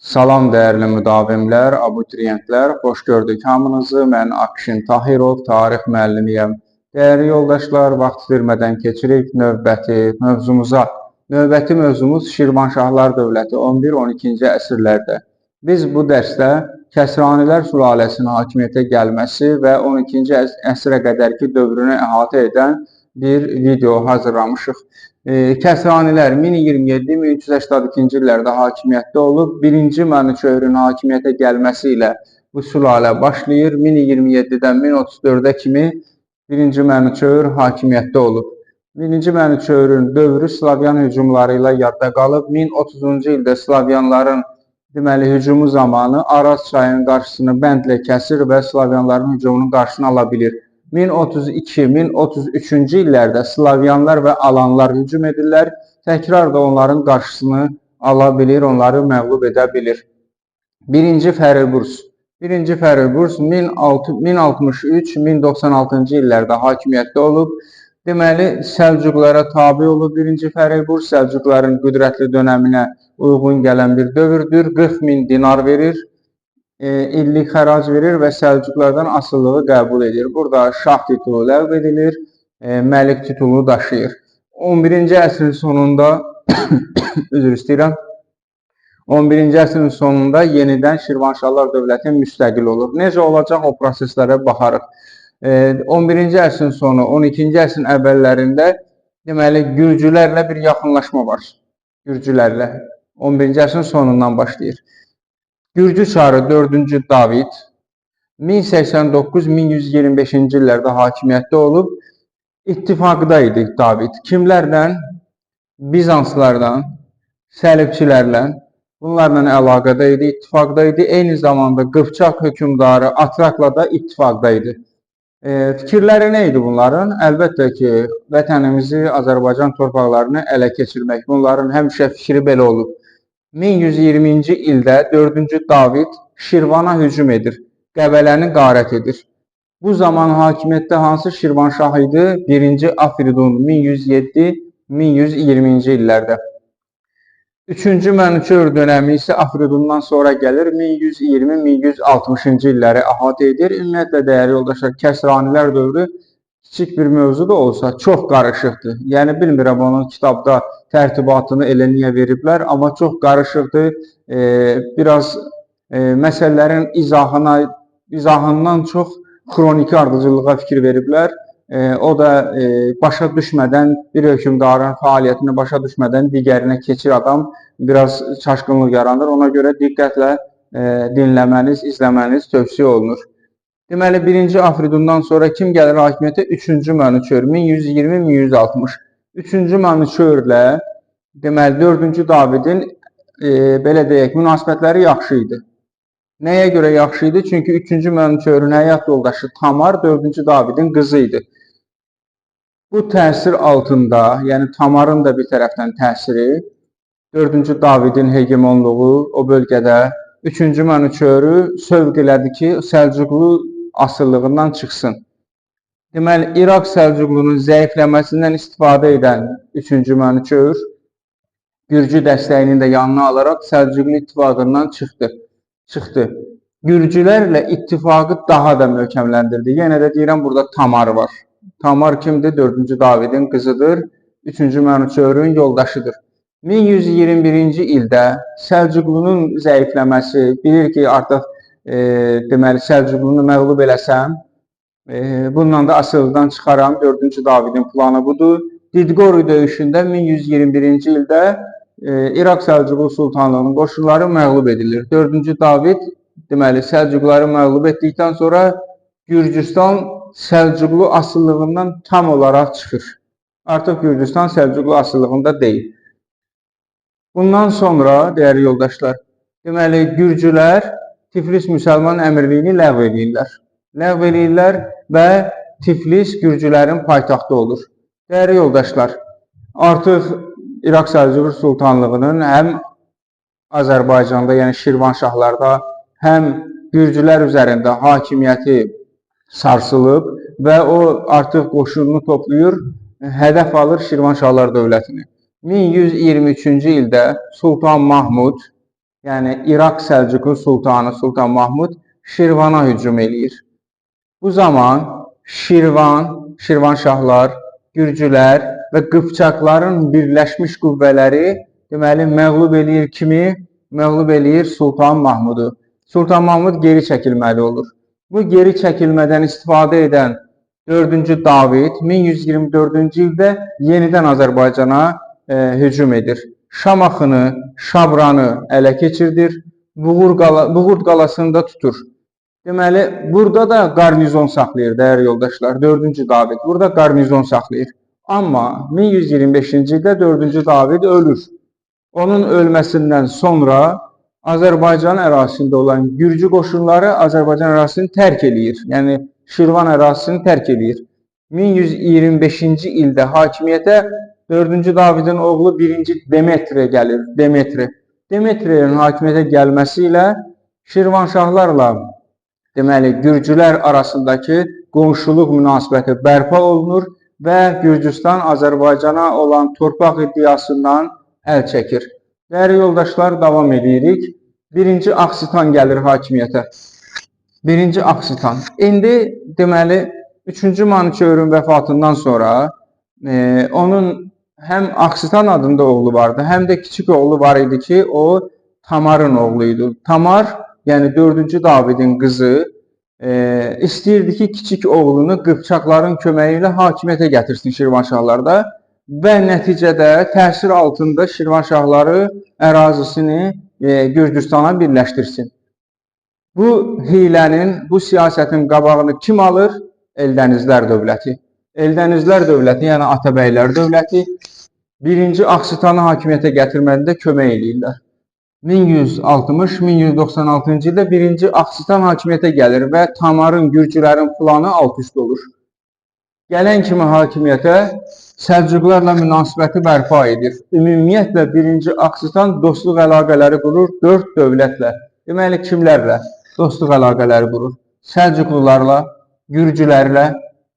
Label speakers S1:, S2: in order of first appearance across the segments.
S1: Salam dəyərli müdavimlər, abituriyentlər, xoş gördük hamınızı. Mən Akşin Tahirov, tarix müəllimiyəm. Dəyərli yoldaşlar, vaxt itirmədən keçirik növbəti mövzumuza. Növbəti mövzumuz Şirvanşahlar dövləti 11-12-ci əsrlərdə. Biz bu dərsdə Kəsranilər sülaləsinin hakimiyyətə gəlməsi və 12-ci əsrə qədərki dövrünü əhatə edən bir video hazırlamışıq. Kəsranilər 1027-1382-ci illərdə hakimiyyətdə olub. 1-ci Mənüçöhrün hakimiyyətə gəlməsi ilə bu sülalə başlayır. 1027-dən 1034-ə kimi 1-ci Mənüçöhr hakimiyyətdə olub. 1-ci Mənüçöhrün dövrü Slavyan hücumları ilə yadda qalıb. 1030-cu ildə Slavyanların hücumu zamanı Araz çayının qarşısını bəndlə kəsir və Slavyanların hücumunun qarşısını ala bilir. 1032-1033-cü illərdə Slavyanlar və Alanlar hücum edirlər. Təkrar da onların qarşısını ala bilir, onları məğlub edə bilir. 1-ci Fərilburs 1063-1096-cı illərdə hakimiyyətdə olub. Deməli, Səlcuqlara tabi olub 1-ci Fərilburs. Səlcuqların qüdrətli dönəminə uyğun gələn bir dövrdür. 40.000 dinar verir. İllik xərac verir və Səlcuqlardan asılılığı qəbul edir. Burada şah titulu ləğv edilir, məlik titulu daşıyır. 11-ci əsrin sonunda üzr istəyirəm. 11-ci əsrin sonunda yenidən Şirvanşahlar dövləti müstəqil olur. Necə olacaq o proseslərə baxarıq. 11-ci əsrin sonu, 12-ci əsrin əvvəllərində deməli Gürcülərlə bir yaxınlaşma var. Gürcülərlə 11-ci əsrin sonundan başlayır. Gürcü çarı 4-cü David 1089-1125-ci illərdə hakimiyyətdə olub. İttifaqda idi David. Kimlərlə? Bizanslarla, Səlibçilərlə, bunlarla əlaqədə idi, ittifaqda idi. Eyni zamanda Qıpçaq hökmdarı Atrakla da ittifaqda idi. Fikirləri nə idi bunların? Əlbəttə ki, vətənimizi, Azərbaycan torpaqlarını ələ keçirmək. Bunların həmişə fikri belə olub. 1120-ci ildə 4-cü David Şirvana hücum edir, Qəbələni qarət edir. Bu zaman hakimiyyətdə hansı Şirvanşah idi? 1-ci Afridun 1107-1120-ci illərdə. 3-cü Mənüçöhr dönəmi isə Afridundan sonra gəlir, 1120-1160-cı illəri əhatə edir. Ümumiyyətlə, dəyərli yoldaşlar, Kəsranilər dövrü kiçik bir mövzu da olsa çox qarışıqdır. Yəni, bilmirəm onun kitabda tərtibatını elə niyə veriblər, amma çox qarışıqdır. Biraz məsələlərin izahından çox xroniki ardıcıllığa fikir veriblər. O da başa düşmədən, bir hökmdarın fəaliyyətini başa düşmədən digərinə keçir adam, biraz çaşqınlıq yaranır. Ona görə diqqətlə dinləməniz, izləməniz tövsiyə olunur. Deməli, 1-ci Afridundan sonra kim gəlir hakimiyyətə? 3-cü Mənüçöhr 1120-1160. 3-cü Mənüçöhrlə deməli 4-cü Davidin belə deyək, münasibətləri yaxşı idi. Nəyə görə yaxşı idi? Çünki 3-cü Mənüçöhrün həyat yoldaşı Tamar 4-cü Davidin qızı idi. Bu təsir altında, yəni Tamarın da bir tərəfdən təsiri, 4-cü Davidin hegemonluğu o bölgədə 3-cü Mənüçöhrü sövq elədi ki, Səlcuqlu asıllığından çıxsın. Deməli, İraq Səlcuqlunun zəifləməsindən istifadə edən 3-cü Mənüçöhr Gürcü dəstəyini də yanına alaraq Səlcuqlu ittifaqından çıxdı. Gürcülərlə ittifaqı daha da möhkəmləndirdi. Yenə də deyirəm, burada Tamar var. Tamar kimdir? 4-cü Davidin qızıdır. 3-cü Mənüçöhrün yoldaşıdır. 1121-ci ildə Səlcuqlunun zəifləməsi, bilir ki, artıq deməli Səlcuqlunu məğlub eləsəm, bununla da asıllıqdan çıxaram. 4-cü Davidin planı budur. Didqori döyüşündə 1121-ci ildə İraq Səlcuqlu Sultanlığının qoşunları məğlub edilir. 4-cü David deməli Səlcuqları məğlub etdikdən sonra Gürcüstan Səlcuqlu asıllığından tam olaraq çıxır. Artıq Gürcüstan Səlcuqlu asıllığında deyil. Bundan sonra, dəyərli yoldaşlar, deməli Gürcülər Tiflis müsəlman əmirliyini ləğv edirlər və Tiflis Gürcülərin paytaxtı olur. Dəyərli yoldaşlar, artıq İraq Səlcuqlu Sultanlığının həm Azərbaycanda, yəni Şirvanşahlarda, həm Gürcülər üzərində hakimiyyəti sarsılıb və o artıq qoşununu toplayır, hədəf alır Şirvanşahlar dövlətini. 1123-cü ildə Sultan Mahmud yəni İraq Səlcuqlu sultanı Sultan Mahmud Şirvana hücum eləyir. Bu zaman Şirvanşahlar, Gürcülər və Qıpçaqların birləşmiş qüvvələri deməli məğlub eləyir kimi? Məğlub eləyir Sultan Mahmudu. Sultan Mahmud geri çəkilməli olur. Bu geri çəkilmədən istifadə edən 4-cü David 1124-cü ildə yenidən Azərbaycana hücum edir. Şamaxını, Şabranı ələ keçirdir, Buğurt qalasını da tutur. Deməli, burada da qarnizon saxlayır, dəyərli yoldaşlar, 4-cü David. Burada qarnizon saxlayır. Amma 1125-ci ildə 4-cü David ölür. Onun ölməsindən sonra Azərbaycan ərazisində olan Gürcü qoşunları Azərbaycan ərazisini tərk eləyir. Yəni, Şirvan ərazisini tərk eləyir. 1125-ci ildə hakimiyyətə 4-cü Davidin oğlu 1-ci Demetri gəlir. Demetrinin hakimiyyətə gəlməsi ilə Şirvanşahlarla deməli, Gürcülər arasındakı qonşuluq münasibəti bərpa olunur və Gürcüstan Azərbaycana olan torpaq iddiasından əl çəkir. Dəyərli yoldaşlar, davam edirik. 1-ci Aksitan gəlir hakimiyyətə. 1-ci Aksitan. İndi deməli 3-cü Mançövrün vəfatından sonra onun həm Aksitan adında oğlu vardı, həm də kiçik oğlu var idi ki, o Tamarın oğluydu. Tamar, yəni 4-cü Davidin qızı istəyirdi ki, kiçik oğlunu Qıpçaqların köməyi ilə hakimiyyətə gətirsin Şirvanşahlarda və nəticədə təsir altında Şirvanşahları ərazisini Gürcüstana birləşdirsin. Bu hilənin, bu siyasətin qabağını kim alır? Eldənizlər dövləti. Eldənizlər dövləti, yəni Atabəylər dövləti 1-ci Aksitanı hakimiyyətə gətirməndə kömək eləyirlər. 1160-1196-cı ildə 1-ci Aksitan hakimiyyətə gəlir və Tamarın, Gürcülərin planı alt-üst olur. Gələn kimi hakimiyyətə Səlcuqlarla münasibəti bərpa edir. Ümumiyyətlə 1-ci Aksitan dostluq əlaqələri qurur 4 dövlətlə. Deməli, kimlərlə dostluq əlaqələri qurur? Səlcuqlularla, Gürcülərlə,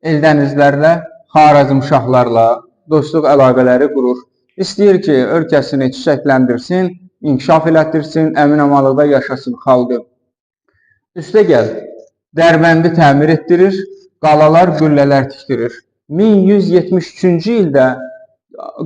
S1: Eldənizlərlə, Xarəzmşahlarla dostluq əlaqələri qurur. İstəyir ki, ölkəsini çiçəkləndirsin, inkişaf elətdirsin, əmin-amanlıqda yaşasın xalqı. Üstə gəl, Dərbəndi təmir etdirir, qalalar, qüllələr tikdirir. 1173-cü ildə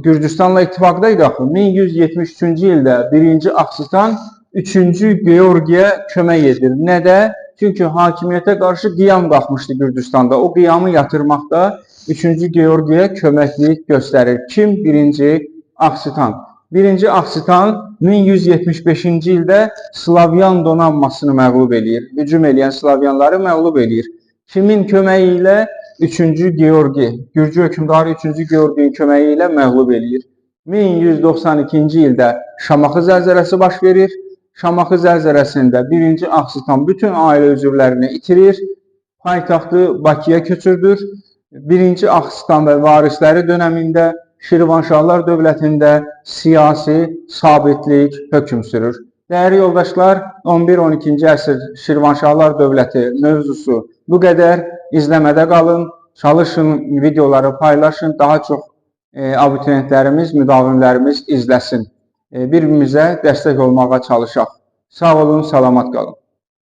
S1: Gürcüstanla ittifaqdaydı axı. 1173-cü ildə 1-ci Aksitan 3-cü Georgiyə kömək edir. Nədə? Çünki hakimiyyətə qarşı qiyam qalxmışdı Gürcüstanda. O qiyamı yatırmaqda 3-cü Georgiyə köməklik göstərir. Kim? 1-ci Aksitan. 1-ci Aksitan 1175-ci ildə Slavyan donanmasını məğlub eləyir. Hücum eləyən Slavyanları məğlub eləyir. Kimin köməyi ilə? 3-cü Georgi. Gürcü hökmdarı 3-cü Georginin köməyi ilə məğlub eləyir. 1192-ci ildə Şamaxı zəlzələsi baş verir. Şamaxı zəlzələsində 1-ci Aksitan bütün ailə üzvlərini itirir. Paytaxtı Bakıya köçürdür. 1-ci Aksitan və varisləri dönəmində Şirvanşahlar dövlətində siyasi sabitlik hökm sürür. Dəyərli yoldaşlar, 11-12-ci əsr Şirvanşahlar dövləti mövzusu bu qədər. İzləmədə qalın, çalışın, videoları paylaşın, daha çox abituriyentlərimiz, müdavimlərimiz izləsin. Bir-birimizə dəstək olmağa çalışaq. Sağ olun, salamat qalın.